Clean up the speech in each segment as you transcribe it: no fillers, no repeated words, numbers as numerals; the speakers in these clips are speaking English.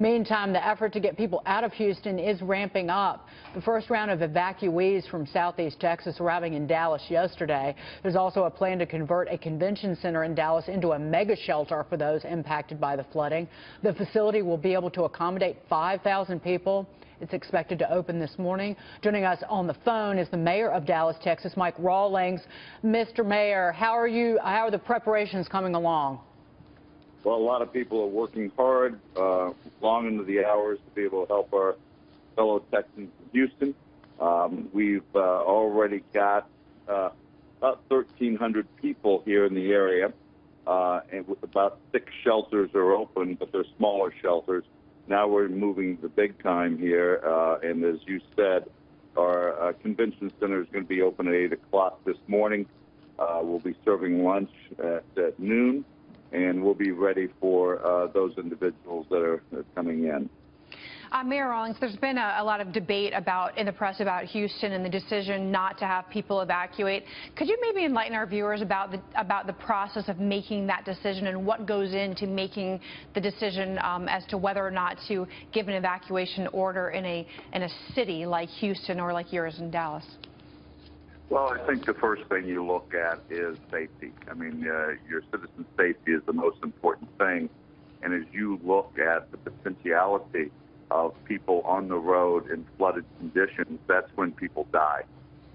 Meantime, the effort to get people out of Houston is ramping up. The first round of evacuees from southeast Texas arriving in Dallas yesterday. There's also a plan to convert a convention center in Dallas into a mega shelter for those impacted by the flooding. The facility will be able to accommodate 5,000 people. It's expected to open this morning. Joining us on the phone is the mayor of Dallas, Texas, Mike Rawlings. Mr. Mayor, how are the preparations coming along? Well, a lot of people are working hard, long into the hours to be able to help our fellow Texans in Houston. We've already got about 1,300 people here in the area, and with about 6 shelters are open, but they're smaller shelters. Now we're moving the big time here, and as you said, our convention center is going to be open at 8 o'clock this morning. We'll be serving lunch at noon, and we'll be ready for those individuals that are coming in. Mayor Rawlings, there's been a lot of debate in the press about Houston and the decision not to have people evacuate. Could you maybe enlighten our viewers about the process of making that decision and what goes into making the decision as to whether or not to give an evacuation order in a city like Houston or like yours in Dallas? Well, I think the first thing you look at is safety. I mean, your citizen safety is the most important thing. And as you look at the potentiality of people on the road in flooded conditions, that's when people die.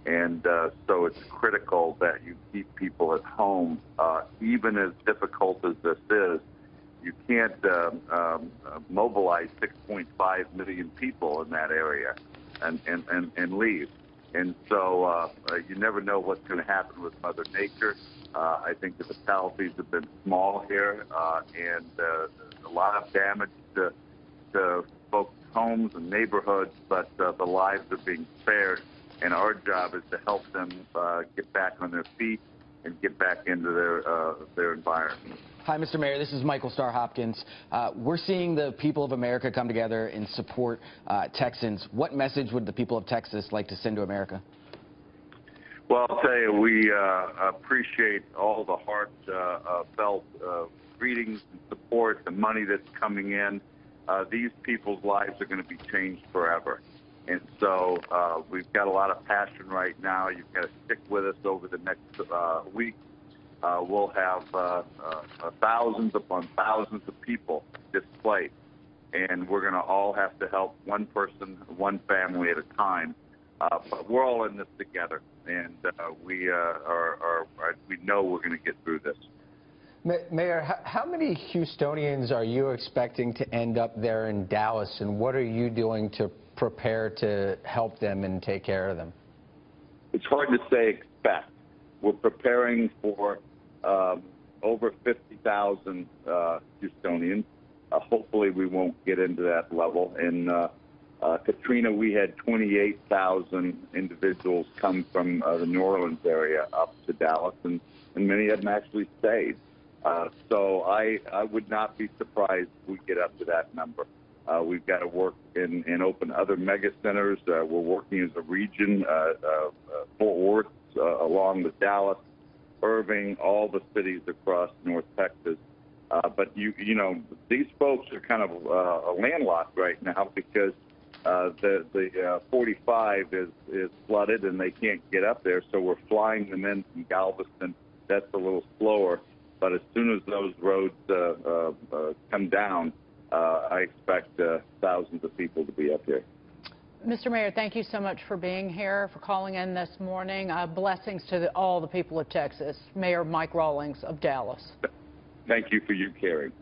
And so it's critical that you keep people at home, even as difficult as this is. You can't mobilize 6.5 million people in that area and leave. And so you never know what's going to happen with Mother Nature. I think the fatalities have been small here, and a lot of damage to folks' homes and neighborhoods, but the lives are being spared. And our job is to help them get back on their feet and get back into their environment. Hi, Mr. Mayor. This is Michael Starr Hopkins. We're seeing the people of America come together and support Texans. What message would the people of Texas like to send to America? Well, I'll tell you, we appreciate all the heartfelt greetings and support, the money that's coming in. These people's lives are going to be changed forever. And so we've got a lot of passion right now. You've got to stick with us over the next week. We'll have thousands upon thousands of people displaced, and we're going to all have to help one person, one family at a time. But we're all in this together, and we know we're going to get through this. Mayor, how many Houstonians are you expecting to end up there in Dallas, and what are you doing to prepare to help them and take care of them? It's hard to say expect. We're preparing for over 50,000 Houstonians. Hopefully we won't get into that level. In Katrina, we had 28,000 individuals come from the New Orleans area up to Dallas, and many of them actually stayed. So I would not be surprised if we get up to that number. We've got to work and open other mega centers. We're working as a region, Fort Worth, along with Dallas, Irving, all the cities across North Texas. But you know, these folks are kind of landlocked right now because the 45 is flooded and they can't get up there. So we're flying them in from Galveston. That's a little slower. But as soon as those roads come down, I expect thousands of people to be up here. Mr. Mayor, thank you so much for being here, for calling in this morning. Blessings to all the people of Texas. Mayor Mike Rawlings of Dallas. Thank you for your caring.